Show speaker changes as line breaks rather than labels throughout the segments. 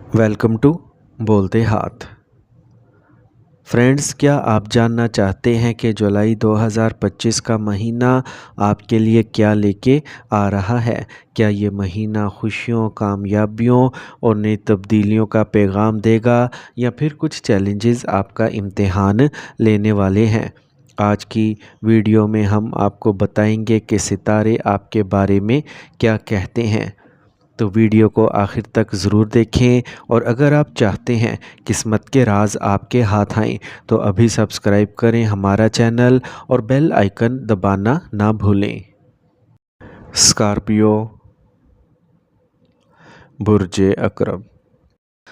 Welcome to बोलते हाथ। Friends, क्या आप जानना चाहते हैं कि जुलाई 2025 का महीना आपके लिए क्या लेके आ रहा है? क्या ये महीना खुशियों, कामयाबियों और नई तब्दीलियों का पैगाम देगा या फिर कुछ चैलेंजेस आपका इम्तिहान लेने वाले हैं? आज की वीडियो में हम आपको बताएंगे कि सितारे आपके बारे में क्या कहते हैं। तो वीडियो को आखिर तक ज़रूर देखें, और अगर आप चाहते हैं किस्मत के राज आपके हाथ आएँ तो अभी सब्सक्राइब करें हमारा चैनल और बेल आइकन दबाना ना भूलें। स्कॉर्पियो, बुर्ज अकरब।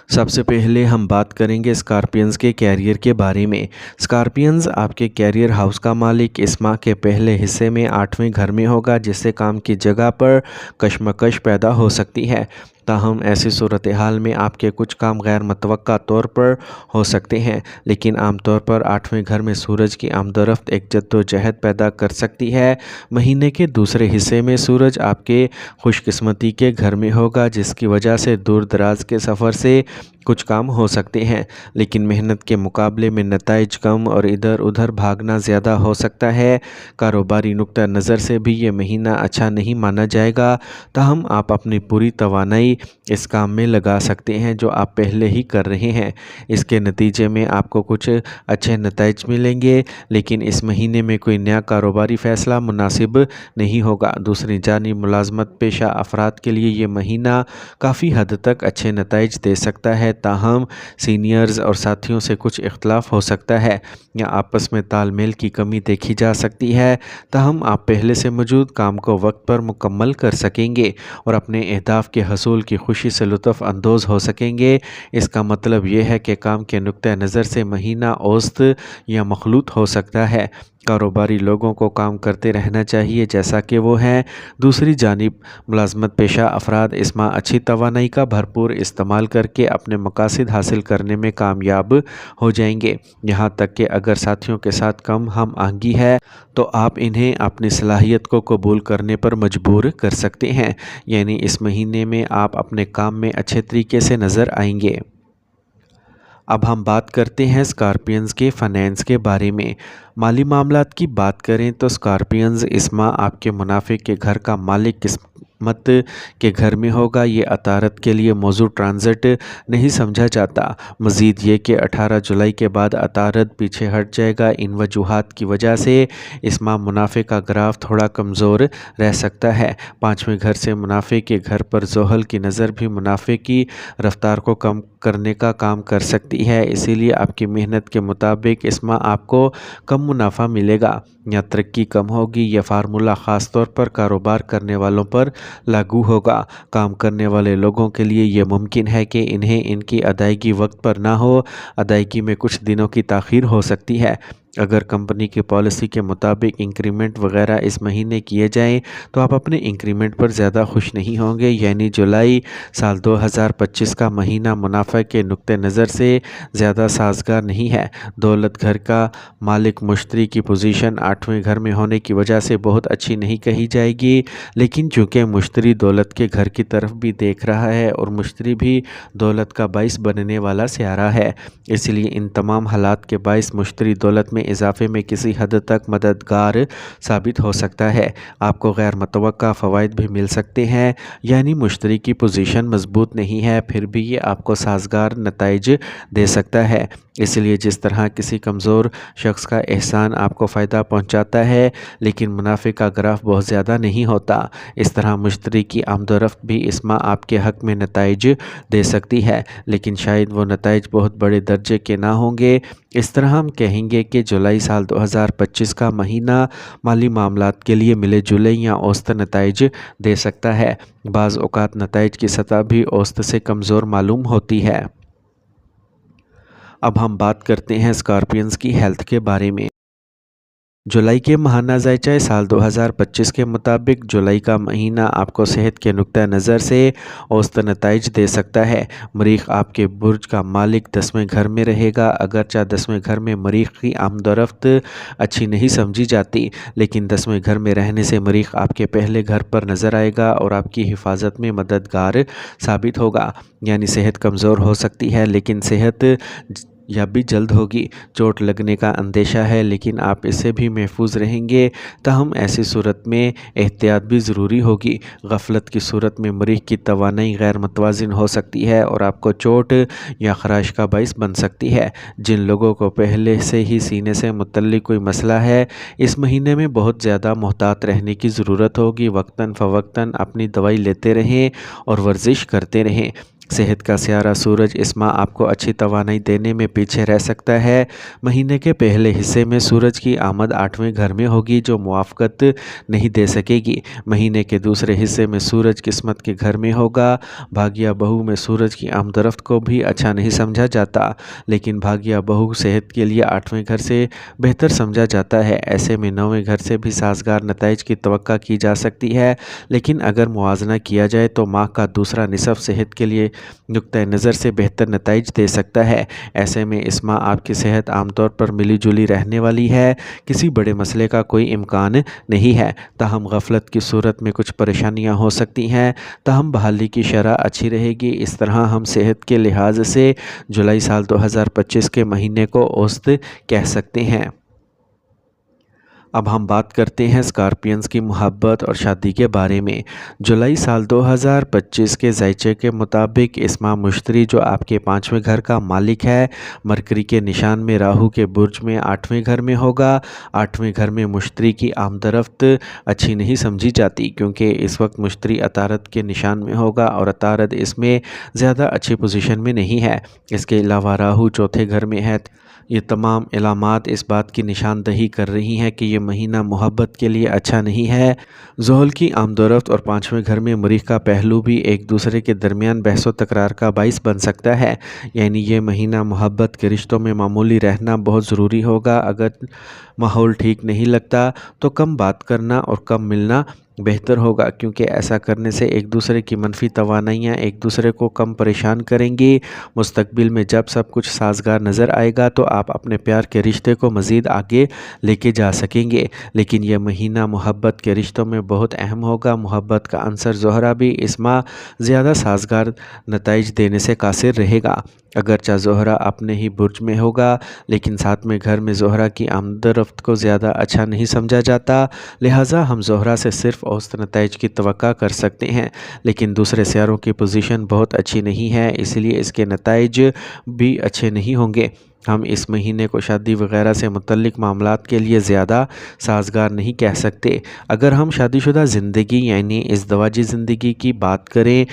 सबसे पहले हम बात करेंगे स्कॉर्पियंस के कैरियर के बारे में। स्कॉर्पियंस आपके कैरियर हाउस का मालिक इस माह के पहले हिस्से में 8वें घर में होगा, जिससे काम की जगह पर कशमकश पैदा हो सकती है। ताहम ऐसी सूरत हाल में आपके कुछ काम गैर मुतवक्का तौर पर हो सकते हैं, लेकिन आमतौर पर 8वें घर में सूरज की आमदोरफ्त एक जद्दोजहद पैदा कर सकती है। महीने के दूसरे हिस्से में सूरज आपके खुशकिस्मती के घर में होगा, जिसकी वजह से दूर दराज के सफ़र से कुछ काम हो सकते हैं, लेकिन मेहनत के मुकाबले में नताइज कम और इधर उधर भागना ज़्यादा हो सकता है। कारोबारी नुक्ता नज़र से भी ये महीना अच्छा नहीं माना जाएगा, ताहम आप अपनी पूरी तवानाई इस काम में लगा सकते हैं जो आप पहले ही कर रहे हैं। इसके नतीजे में आपको कुछ अच्छे नताइज मिलेंगे, लेकिन इस महीने में कोई नया कारोबारी फ़ैसला मुनासिब नहीं होगा। दूसरी जानिब मुलाजमत पेशा अफराद के लिए ये महीना काफ़ी हद तक अच्छे नताइज दे सकता है, ताहम सीनियर्स और साथियों से कुछ इख्तलाफ हो सकता है या आपस में तालमेल की कमी देखी जा सकती है। ताहम आप पहले से मौजूद काम को वक्त पर मुकम्मल कर सकेंगे और अपने अहदाफ के हसूल की खुशी से लुत्फ़ अंदोज़ हो सकेंगे। इसका मतलब यह है कि काम के नुक्ते नज़र से महीना औसत या मखलूत हो सकता है। कारोबारी लोगों को काम करते रहना चाहिए जैसा कि वो हैं। दूसरी जानिब मुलाजमत पेशा अफराद इस माह अच्छी तवानाई का भरपूर इस्तेमाल करके अपने मकासद हासिल करने में कामयाब हो जाएंगे। यहाँ तक कि अगर साथियों के साथ कम हम आहंगी है तो आप इन्हें अपनी सलाहियत को कबूल करने पर मजबूर कर सकते हैं, यानी इस महीने में आप अपने काम में अच्छे तरीके से नज़र आएंगे। अब हम बात करते हैं स्कॉर्पियंस के फाइनेंस के बारे में। माली मामलात की बात करें तो स्कॉर्पियंस इस माह आपके मुनाफे के घर का मालिक किस्मत के घर में होगा। ये अतारत के लिए मौजूद ट्रांजिट नहीं समझा जाता। मज़ीद ये कि 18 जुलाई के बाद अतारत पीछे हट जाएगा। इन वजूहात की वजह से इस माह मुनाफे का ग्राफ थोड़ा कमज़ोर रह सकता है। 5वें घर से मुनाफे के घर पर जोहल की नज़र भी मुनाफे की रफ्तार को कम करने का काम कर सकती है, इसीलिए आपकी मेहनत के मुताबिक इस माह आपको कम मुनाफा मिलेगा या तरक्की कम होगी। यह फार्मूला ख़ास तौर पर कारोबार करने वालों पर लागू होगा। काम करने वाले लोगों के लिए यह मुमकिन है कि इन्हें इनकी अदायगी वक्त पर ना हो, अदायगी में कुछ दिनों की ताख़ीर हो सकती है। अगर कंपनी की पॉलिसी के मुताबिक इंक्रीमेंट वगैरह इस महीने किए जाएं तो आप अपने इंक्रीमेंट पर ज़्यादा खुश नहीं होंगे, यानी जुलाई साल 2025 का महीना मुनाफे के नुक्ते नज़र से ज़्यादा साजगार नहीं है। दौलत घर का मालिक मुश्तरी की पोजीशन 8वें घर में होने की वजह से बहुत अच्छी नहीं कही जाएगी, लेकिन चूँकि मुश्तरी दौलत के घर की तरफ भी देख रहा है और मुश्तरी भी दौलत का बाइस बनने वाला सियारा है, इसलिए इन तमाम हालात के बाइस मुश्तरी दौलत में इजाफे में किसी हद तक मददगार साबित हो सकता है। आपको गैर मुतवक्का फ़वाइद भी मिल सकते हैं, यानी मुश्तरी की पोजीशन मजबूत नहीं है फिर भी ये आपको साजगार नताइज दे सकता है। इसलिए जिस तरह किसी कमज़ोर शख्स का एहसान आपको फ़ायदा पहुंचाता है लेकिन मुनाफे का ग्राफ बहुत ज़्यादा नहीं होता, इस तरह मुश्तरी की आमदोरफ्त भी इस माह आपके हक़ में नताइज दे सकती है, लेकिन शायद वो नताइज बहुत बड़े दर्जे के ना होंगे। इस तरह हम कहेंगे कि जुलाई साल 2025 का महीना माली मामलात के लिए मिले जुले या औसत नताइज दे सकता है। बाज़ औक़ात नताइज की सतह भी औसत से कमज़ोर मालूम होती है। अब हम बात करते हैं स्कॉर्पियंस की हेल्थ के बारे में। जुलाई के माहाना ज़ायचा साल 2025 के मुताबिक जुलाई का महीना आपको सेहत के नुक्ता नज़र से औसत नताइज दे सकता है। मरीख आपके बुर्ज का मालिक 10वें घर में रहेगा। अगरचे 10वें घर में मरीख की आमदोरफ्त अच्छी नहीं समझी जाती, लेकिन 10वें घर में रहने से मरीख आपके पहले घर पर नज़र आएगा और आपकी हिफाजत में मददगार साबित होगा। यानी सेहत कमज़ोर हो सकती है, लेकिन सेहत या भी जल्द होगी। चोट लगने का अंदेशा है, लेकिन आप इससे भी महफूज रहेंगे। ताहम ऐसी सूरत में एहतियात भी ज़रूरी होगी। गफलत की सूरत में मरीख की तवानाई गैर मुतवाज़िन हो सकती है और आपको चोट या खराश का बाइस बन सकती है। जिन लोगों को पहले से ही सीने से मुतल्लिक कोई मसला है, इस महीने में बहुत ज़्यादा मोहतात रहने की ज़रूरत होगी। वक्तन फ़वक्तन अपनी दवाई लेते रहें और वर्जिश करते रहें। सेहत का सियारा सूरज इस माह आपको अच्छी तवानाई देने में पीछे रह सकता है। महीने के पहले हिस्से में सूरज की आमद 8वें घर में होगी, जो मुआफ़क़त नहीं दे सकेगी। महीने के दूसरे हिस्से में सूरज किस्मत के घर में होगा। भाग्या बहू में सूरज की आमदरफ्त को भी अच्छा नहीं समझा जाता, लेकिन भाग्या बहू सेहत के लिए 8वें घर से बेहतर समझा जाता है। ऐसे में 9वें घर से भी साजगार नताइज की तवक्का की जा सकती है, लेकिन अगर मुआजना किया जाए तो माह का दूसरा निसफ सेहत के लिए नुक्ता नज़र से बेहतर नताइज दे सकता है। ऐसे में इस माह आपकी सेहत आमतौर पर मिली जुली रहने वाली है। किसी बड़े मसले का कोई इम्कान नहीं है। ताहम गफलत की सूरत में कुछ परेशानियां हो सकती हैं। ताहम बहाली की शरह अच्छी रहेगी। इस तरह हम सेहत के लिहाज से जुलाई साल 2025 के महीने को औसत कह सकते हैं। अब हम बात करते हैं स्कॉर्पियंस की मोहब्बत और शादी के बारे में। जुलाई साल 2025 के ज़ायचे के मुताबिक इस माह मुश्तरी, जो आपके 5वें घर का मालिक है, मरकरी के निशान में राहु के बुर्ज में 8वें घर में होगा। 8वें घर में मुश्तरी की आमदरफ्त अच्छी नहीं समझी जाती, क्योंकि इस वक्त मुश्तरी अतारद के निशान में होगा और अतारद इसमें ज़्यादा अच्छी पोजीशन में नहीं है। इसके अलावा राहु चौथे घर में है। ये तमाम इलामात इस बात की निशानदही कर रही हैं कि ये महीना मोहब्बत के लिए अच्छा नहीं है। ज़ोहल की आमदोरफ्त और 5वें घर में मरीख का पहलू भी एक दूसरे के दरमियान बहस व तकरार का बाइस बन सकता है। यानी ये महीना मोहब्बत के रिश्तों में मामूली रहना बहुत ज़रूरी होगा। अगर माहौल ठीक नहीं लगता तो कम बात करना और कम मिलना बेहतर होगा, क्योंकि ऐसा करने से एक दूसरे की मनफी तवानाइयाँ एक दूसरे को कम परेशान करेंगी। मुस्तकबिल में जब सब कुछ साजगार नज़र आएगा तो आप अपने प्यार के रिश्ते को मज़ीद आगे लेके जा सकेंगे। लेकिन यह महीना मोहब्बत के रिश्तों में बहुत अहम होगा। मोहब्बत का अंसर ज़ोहरा भी इस माह ज़्यादा साजगार नताइज देने से कासिर रहेगा। अगरचे ज़ोहरा अपने ही बुर्ज में होगा, लेकिन 7वें घर में ज़ोहरा की आमदरफ्त को ज़्यादा अच्छा नहीं समझा जाता। लिहाजा हम ज़ोहरा से सिर्फ औसत नताइज की तवक्का कर सकते हैं, लेकिन दूसरे सियारों की पोजीशन बहुत अच्छी नहीं है, इसलिए इसके नताइज भी अच्छे नहीं होंगे। हम इस महीने को शादी वगैरह से मुतल्लिक मामलात के लिए ज़्यादा साजगार नहीं कह सकते। अगर हम शादीशुदा ज़िंदगी यानी इज़दवाजी ज़िंदगी की बात करें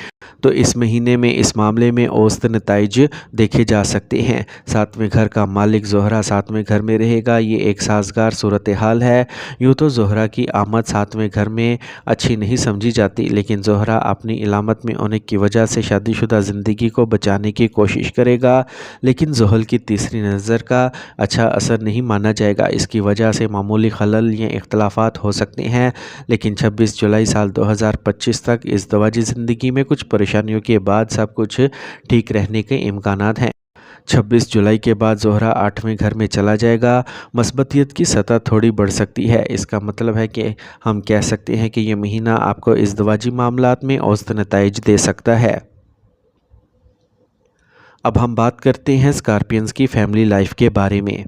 तो इस महीने में इस मामले में औसत नताइज देखे जा सकते हैं। 7वें घर का मालिक ज़ोहरा 7वें घर में रहेगा। ये एक साजगार सूरत हाल है। यूँ तो ज़ोहरा की आमद 7वें घर में अच्छी नहीं समझी जाती, लेकिन ज़ोहरा अपनी इलामत में होने की वजह से शादीशुदा ज़िंदगी को बचाने की कोशिश करेगा, लेकिन ज़ोहल की तीसरी नज़र का अच्छा असर नहीं माना जाएगा। इसकी वजह से मामूली खलल या इख्तलाफात हो सकते हैं, लेकिन 26 जुलाई साल 2025 तक इज़दवाजी ज़िंदगी में कुछ परेशानियों के बाद सब कुछ ठीक रहने के इम्कानात हैं। 26 जुलाई के बाद ज़ोहरा 8वें घर में चला जाएगा। मस्बतियत की सतह थोड़ी बढ़ सकती है। इसका मतलब है कि हम कह सकते हैं कि ये महीना आपको इज़दवाजी मामलात में औसत नताइज दे सकता है। अब हम बात करते हैं स्कॉर्पियंस की फैमिली लाइफ के बारे में।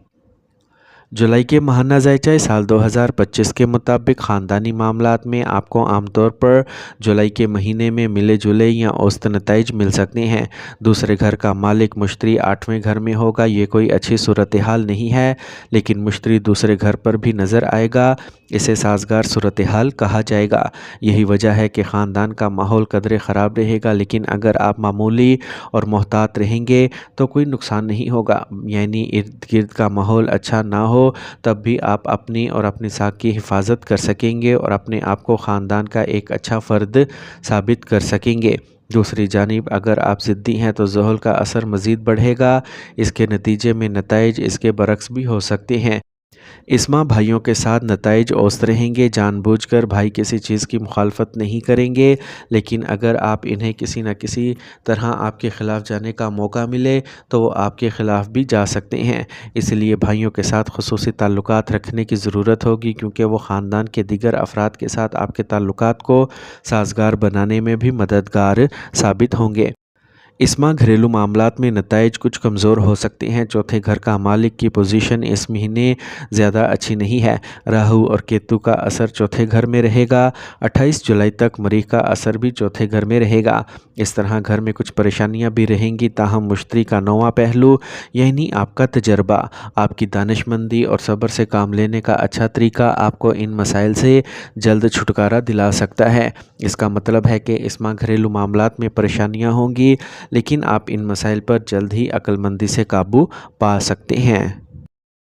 जुलाई के माहाना ज़ायचा साल 2025 के मुताबिक ख़ानदानी मामलात में आपको आमतौर पर जुलाई के महीने में मिले जुले या औसत नताइज मिल सकते हैं। दूसरे घर का मालिक मुश्तरी 8वें घर में होगा। ये कोई अच्छी सूरत हाल नहीं है, लेकिन मुश्तरी दूसरे घर पर भी नज़र आएगा। इसे साजगार सूरत हाल कहा जाएगा। यही वजह है कि ख़ानदान का माहौल कदरे ख़राब रहेगा, लेकिन अगर आप मामूली और मोहतात रहेंगे तो कोई नुकसान नहीं होगा। यानी इर्द गिर्द का माहौल अच्छा ना हो तब भी आप अपनी और अपनी साख की हिफाजत कर सकेंगे और अपने आप को ख़ानदान का एक अच्छा फ़र्द साबित कर सकेंगे। दूसरी जानिब अगर आप ज़िद्दी हैं तो ज़ोहल का असर मज़ीद बढ़ेगा। इसके नतीजे में नताइज इसके बरक्स भी हो सकते हैं। इसमा भाइयों के साथ नताइज औसत रहेंगे। जानबूझकर भाई किसी चीज़ की मुखालफत नहीं करेंगे, लेकिन अगर आप इन्हें किसी न किसी तरह आपके ख़िलाफ़ जाने का मौका मिले तो वो आपके ख़िलाफ़ भी जा सकते हैं। इसलिए भाइयों के साथ ख़ुसूसी ताल्लुकात रखने की ज़रूरत होगी, क्योंकि वो ख़ानदान के दीगर अफराद के साथ आपके ताल्लुकात को साज़गार बनाने में भी मददगार साबित होंगे। इसमा घरेलू मामलात में नताइज कुछ कमज़ोर हो सकते हैं। चौथे घर का मालिक की पोजीशन इस महीने ज़्यादा अच्छी नहीं है। राहु और केतु का असर चौथे घर में रहेगा। 28 जुलाई तक मरीख का असर भी चौथे घर में रहेगा। इस तरह घर में कुछ परेशानियां भी रहेंगी, ताहम मुश्तरी का नौवां पहलू यानी आपका तजर्बा, आपकी दानिशमंदी और सब्र से काम लेने का अच्छा तरीका आपको इन मसाइल से जल्द छुटकारा दिला सकता है। इसका मतलब है कि इसमा घरेलू मामलात में परेशानियां होंगी, लेकिन आप इन मसाइल पर जल्द ही अक्लमंदी से काबू पा सकते हैं।